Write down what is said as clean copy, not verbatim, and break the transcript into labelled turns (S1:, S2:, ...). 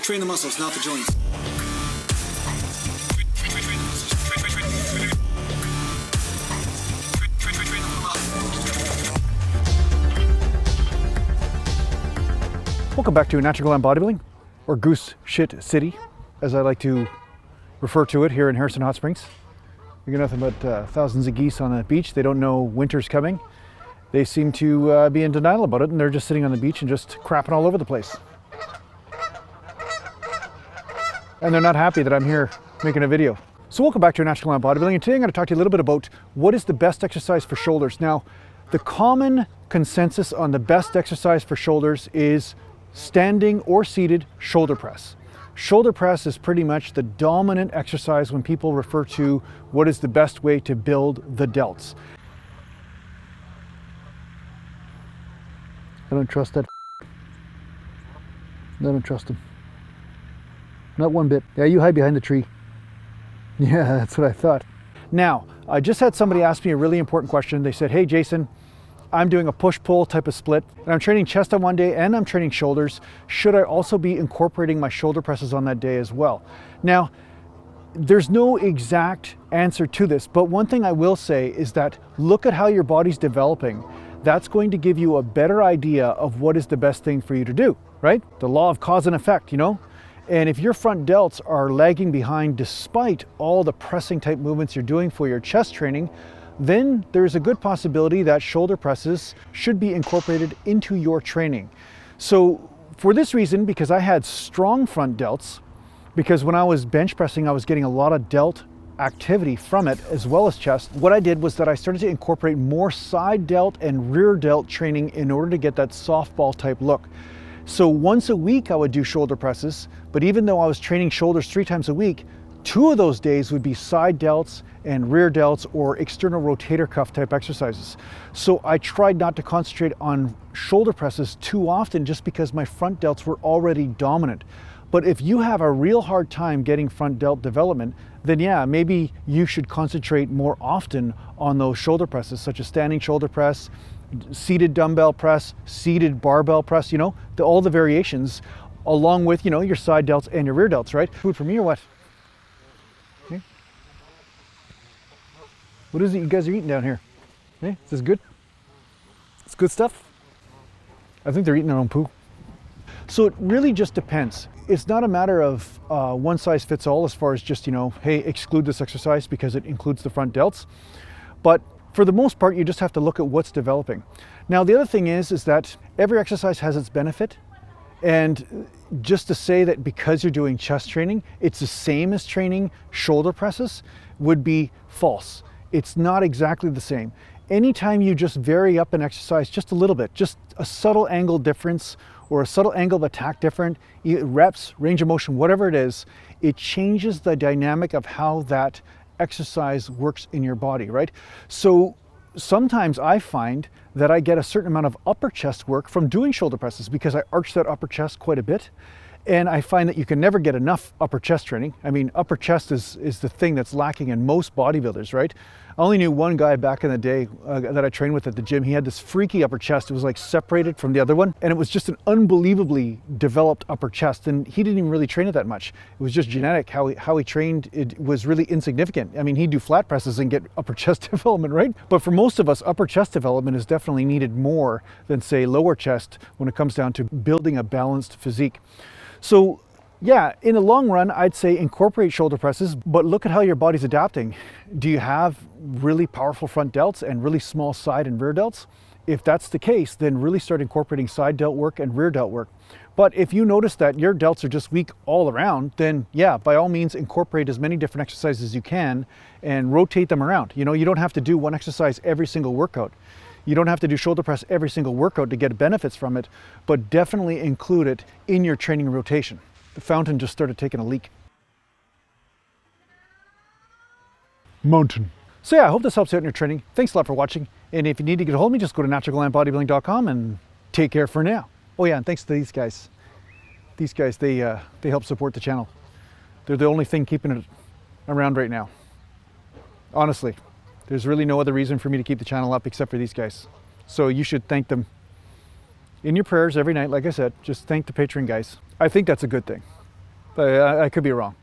S1: Train the muscles, not the joints.
S2: Welcome back to Natural Glam Bodybuilding, or Goose Shit City, as I like to refer to it here in Harrison Hot Springs. We got nothing but thousands of geese on the beach. They don't know winter's coming. They seem to be in denial about it, and they're just sitting on the beach and just crapping all over the place. And they're not happy that I'm here making a video. So welcome back to Natural Glam Bodybuilding, and today I'm going to talk to you a little bit about what is the best exercise for shoulders. Now, the common consensus on the best exercise for shoulders is standing or seated shoulder press. Shoulder press is pretty much the dominant exercise when people refer to what is the best way to build the delts. I don't trust that. I don't trust him. Not one bit. Yeah, you hide behind the tree. Yeah, that's what I thought. Now, I just had somebody ask me a really important question. They said, hey Jason, I'm doing a push-pull type of split, and I'm training chest on one day and I'm training shoulders. Should I also be incorporating my shoulder presses on that day as well? Now, there's no exact answer to this, but one thing I will say is that look at how your body's developing. That's going to give you a better idea of what is the best thing for you to do, right? The law of cause and effect, you know? And if your front delts are lagging behind despite all the pressing type movements you're doing for your chest training, then there's a good possibility that shoulder presses should be incorporated into your training. So for this reason, because I had strong front delts, because when I was bench pressing, I was getting a lot of delt activity from it as well as chest, what I did was that I started to incorporate more side delt and rear delt training in order to get that softball type look. So once a week I would do shoulder presses, but even though I was training shoulders 3 times a week, 2 of those days would be side delts and rear delts or external rotator cuff type exercises. So I tried not to concentrate on shoulder presses too often just because my front delts were already dominant. But if you have a real hard time getting front delt development, then yeah, maybe you should concentrate more often on those shoulder presses, such as standing shoulder press, seated dumbbell press, seated barbell press, you know, all the variations, along with, you know, your side delts and your rear delts, right? Food for me or what? Okay. What is it you guys are eating down here? Hey, is this good? It's good stuff? I think they're eating their own poo. So it really just depends. It's not a matter of one size fits all as far as just, you know, hey, exclude this exercise because it includes the front delts. But for the most part, you just have to look at what's developing. Now, the other thing is that every exercise has its benefit. And just to say that because you're doing chest training, it's the same as training shoulder presses would be false. It's not exactly the same. Anytime you just vary up an exercise just a little bit, just a subtle angle difference or a subtle angle of attack different, reps, range of motion, whatever it is, it changes the dynamic of how that exercise works in your body, right? So sometimes I find that I get a certain amount of upper chest work from doing shoulder presses because I arch that upper chest quite a bit. And I find that you can never get enough upper chest training. I mean, upper chest is the thing that's lacking in most bodybuilders, right? I only knew one guy back in the day that I trained with at the gym. He had this freaky upper chest. It was like separated from the other one. And it was just an unbelievably developed upper chest. And he didn't even really train it that much. It was just genetic. How he trained, it was really insignificant. I mean, he'd do flat presses and get upper chest development, right? But for most of us, upper chest development is definitely needed more than, say, lower chest when it comes down to building a balanced physique. So yeah, in the long run, I'd say incorporate shoulder presses, but look at how your body's adapting. Do you have really powerful front delts and really small side and rear delts? If that's the case, then really start incorporating side delt work and rear delt work. But if you notice that your delts are just weak all around, then yeah, by all means, incorporate as many different exercises as you can and rotate them around. You know, you don't have to do one exercise every single workout. You don't have to do shoulder press every single workout to get benefits from it, but definitely include it in your training rotation. The fountain just started taking a leak. Mountain. So yeah, I hope this helps you out in your training. Thanks a lot for watching. And if you need to get a hold of me, just go to naturalglambodybuilding.com and take care for now. Oh yeah, and thanks to these guys. These guys, they help support the channel. They're the only thing keeping it around right now. Honestly. There's really no other reason for me to keep the channel up except for these guys. So you should thank them in your prayers every night. Like I said, just thank the Patreon guys. I think that's a good thing. But I could be wrong.